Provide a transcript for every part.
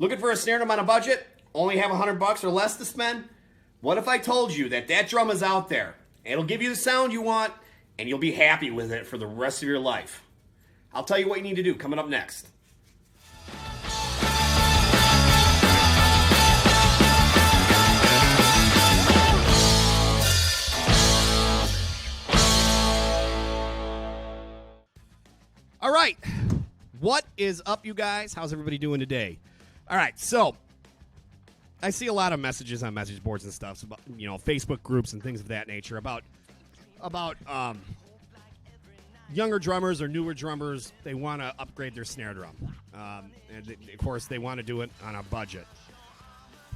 Looking for a snare drum on a budget? Only have $100 or less to spend? What if I told you that that drum is out there? It'll give you the sound you want, and you'll be happy with it for the rest of your life. I'll tell you what you need to do coming up next. All right. What is up, you guys? How's everybody doing today? All right, so I see a lot of messages on message boards and stuff, about, Facebook groups and things of that nature about younger drummers or newer drummers. They want to upgrade their snare drum, and of course they want to do it on a budget.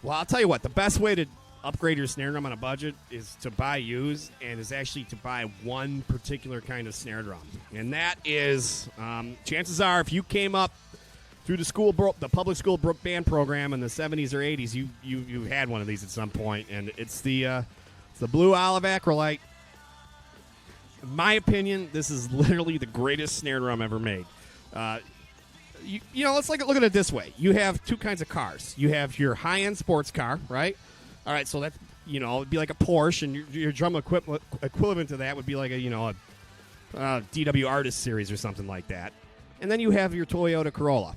Well, I'll tell you what, the best way to upgrade your snare drum on a budget is to buy used, and is actually to buy one particular kind of snare drum, and that is chances are if you came up through the public school band program in the 70s or 80s, you had one of these at some point, and it's the Blue Olive Acrolite. In my opinion, this is literally the greatest snare drum ever made. Let's look at it this way. You have two kinds of cars. You have your high-end sports car, right? All right, so that it'd be like a Porsche, and your drum equivalent to that would be like a DW Artist series or something like that. And then you have your Toyota Corolla.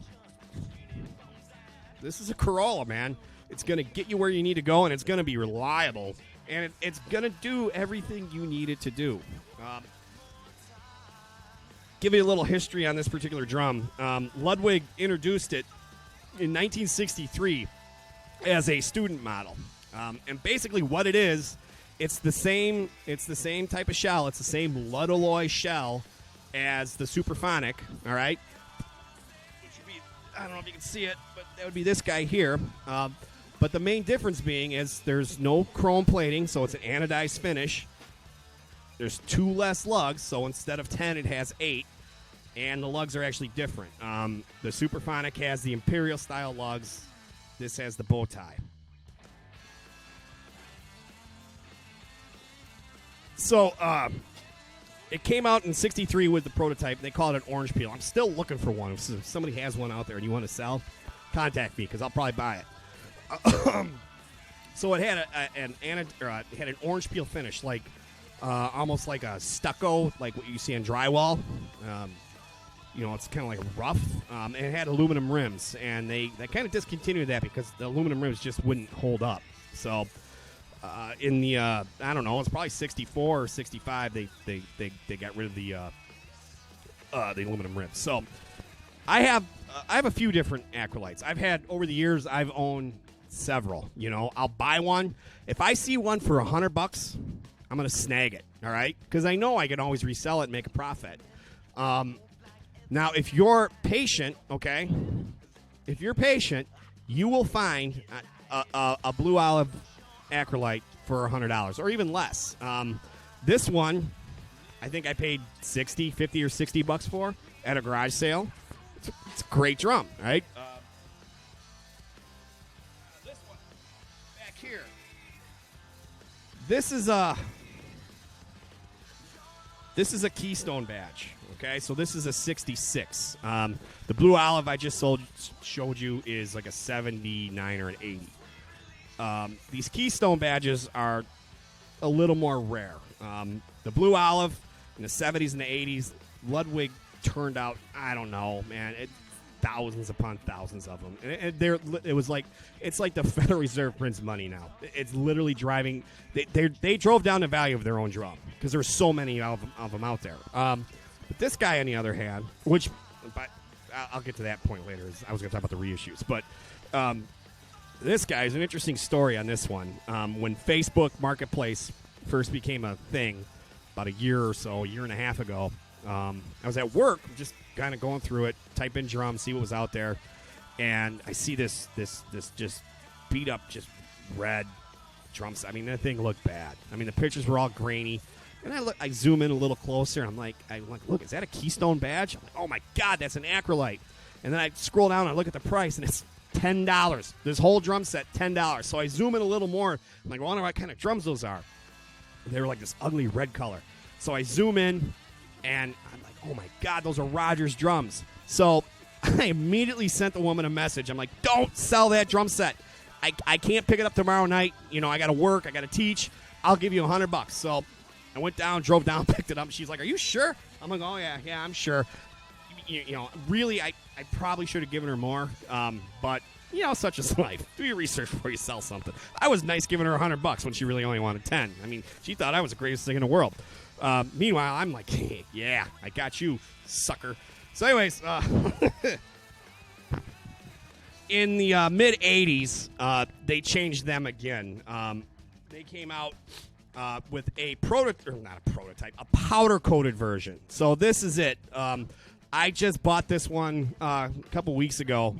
This is a Corolla, man. It's going to get you where you need to go, and it's going to be reliable, and it's going to do everything you need it to do. Give you a little history on this particular drum. Ludwig introduced it in 1963 as a student model, and basically what it is, it's the same type of shell. It's the same Ludwig shell as the Superphonic. All right. I don't know if you can see it, but that would be this guy here. But the main difference being is there's no chrome plating, so it's an anodized finish. There's 2 less lugs, so instead of 10, it has 8. And the lugs are actually different. The Superphonic has the Imperial-style lugs. This has the bow tie. So, it came out in 63 with the prototype. They call it an orange peel. I'm still looking for one. If somebody has one out there and you want to sell, contact me because I'll probably buy it. So it had it had an orange peel finish, like almost like a stucco, like what you see on drywall. It's kind of like rough. And it had aluminum rims, and they kind of discontinued that because the aluminum rims just wouldn't hold up. So. In the I don't know, it's probably 64 or 65. They got rid of the aluminum rims. So I have a few different Acrolites. I've had over the years. I've owned several. I'll buy one if I see one for $100. I'm gonna snag it. All right, because I know I can always resell it and make a profit. Now, if you're patient, okay, you will find a Blue Olive Acrolite for $100 or even less. This one, I think I paid $50 or $60 for at a garage sale. It's a great drum, right? This one back here. This is a Keystone badge. Okay, so this is a 66. The Blue Olive I just showed you is like a 79 or an 80. These Keystone badges are a little more rare. The Blue Olive in the 70s and the 80s, Ludwig turned out, I don't know, man, thousands upon thousands of them. And it's like the Federal Reserve prints money now. It's literally driving. They drove down the value of their own drum because there's so many of them out there. But this guy, on the other hand, but I'll get to that point later. I was going to talk about the reissues, but. This guy is an interesting story on this one. When Facebook Marketplace first became a thing about a year and a half ago, I was at work just kind of going through it, type in drum, see what was out there, and I see this just beat up, just red drum set. I mean, that thing looked bad. I mean, the pictures were all grainy, and I zoom in a little closer, and I'm like, look, is that a Keystone badge? I'm like, oh my God, that's an Acrolite. And then I scroll down and I look at the price, and it's $10. This whole drum set, $10. So I zoom in a little more. I'm like, I wonder what kind of drums those are. And they were like this ugly red color. So I zoom in, and I'm like, oh my God, those are Rogers drums. So I immediately sent the woman a message. I'm like, don't sell that drum set. I can't pick it up tomorrow night. You know, I got to work. I got to teach. I'll give you $100. So I went down, drove down, picked it up. She's like, are you sure? I'm like, oh, yeah, I'm sure. You know, really, I probably should have given her more. But, you know, such is life. Do your research before you sell something. I was nice giving her $100 when she really only wanted 10. I mean, she thought I was the greatest thing in the world. Meanwhile, I'm like, hey, yeah, I got you, sucker. So anyways, in the mid-'80s, they changed them again. They came out with a powder-coated version. So this is it. I just bought this one a couple weeks ago.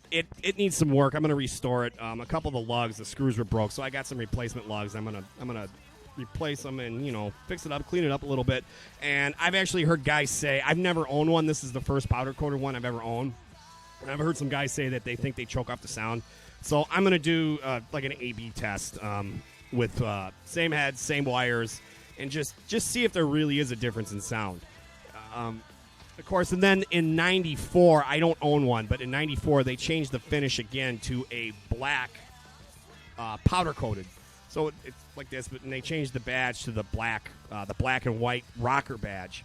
It needs some work. I'm gonna restore it. A couple of the lugs, the screws were broke, so I got some replacement lugs. I'm gonna replace them and, you know, fix it up, clean it up a little bit. And I've actually heard guys say, I've never owned one. This is the first powder coated one I've ever owned. And I've heard some guys say that they think they choke off the sound. So I'm gonna do like an A/B test with same heads, same wires, and just see if there really is a difference in sound. Of course, and then in 94, I don't own one, but in 94, they changed the finish again to a black powder-coated. So it's like this, but and they changed the badge to the black and white rocker badge.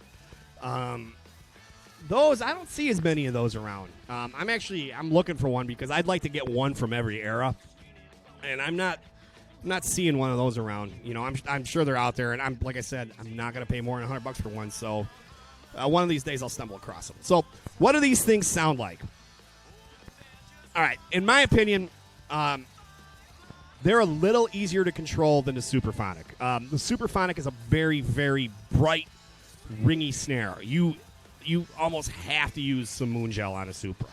Those, I don't see as many of those around. I'm looking for one because I'd like to get one from every era, and I'm not seeing one of those around. You know, I'm sure they're out there, and like I said, I'm not going to pay more than $100 for one. So one of these days I'll stumble across them. So what do these things sound like? All right, in my opinion, they're a little easier to control than the Superphonic. The Superphonic is a very, very bright, ringy snare. You almost have to use some moon gel on a Supra.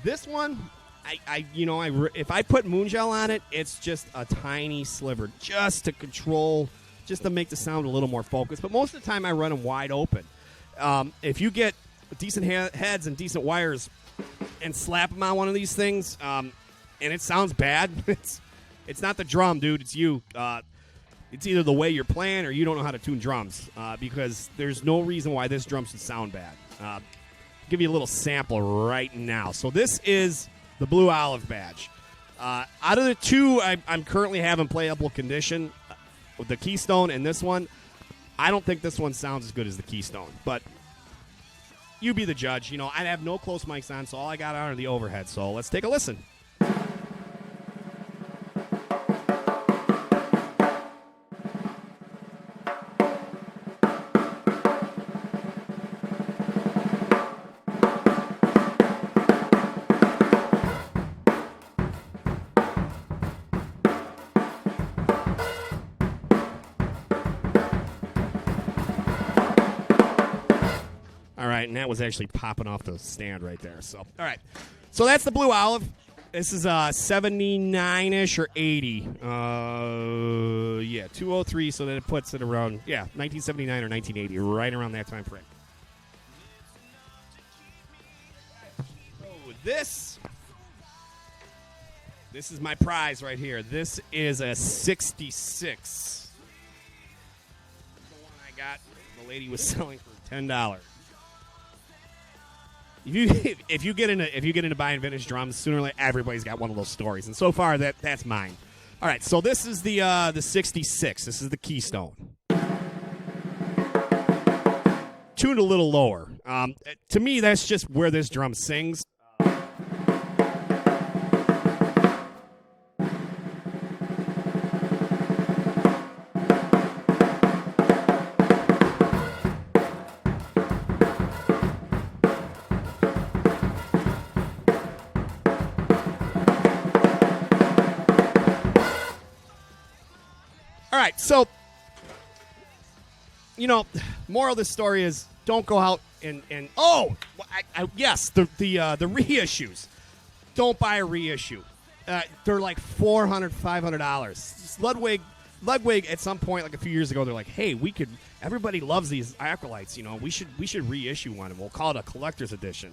This one, if I put moon gel on it, it's just a tiny sliver, just to control, just to make the sound a little more focused. But most of the time, I run them wide open. If you get decent heads and decent wires and slap them on one of these things, and it sounds bad, it's not the drum, dude. It's you. It's either the way you're playing or you don't know how to tune drums, because there's no reason why this drum should sound bad. I'll give you a little sample right now. So this is the Blue Olive badge. Out of the two I'm currently having playable condition, with the Keystone and this one, I don't think this one sounds as good as the Keystone. But you be the judge. You know, I have no close mics on, so all I got on are the overhead. So let's take a listen. And that was actually popping off the stand right there. So, all right. So that's the Blue Olive. This is 79-ish or 80. 203. So that it puts it around, 1979 or 1980, right around that time frame. So this is my prize right here. This is a 66. The one I got, the lady was selling for $10. If you get into buying vintage drums, sooner or later everybody's got one of those stories, and so far that's mine. All right, so this is the 66. This is the Keystone, tuned a little lower. To me, that's just where this drum sings. All right, so, moral of this story is don't go out and the reissues. Don't buy a reissue. They're like $400, $500. Ludwig at some point, like a few years ago, they're like, hey, everybody loves these Acrolites, we should reissue one, and we'll call it a collector's edition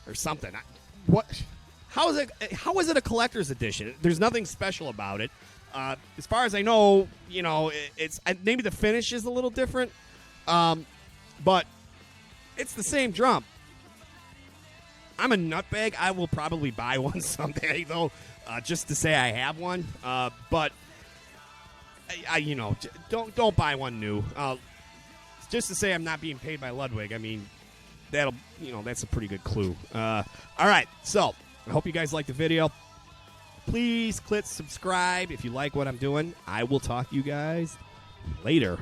or something. How is it a collector's edition? There's nothing special about it. As far as I know, it's maybe the finish is a little different, but It's the same drum. I'm a nutbag. I will probably buy one someday, though, just to say I have one. But don't buy one new. Just to say I'm not being paid by Ludwig. I mean, that's a pretty good clue. All right, so I hope you guys like the video. Please click subscribe if you like what I'm doing. I will talk to you guys later.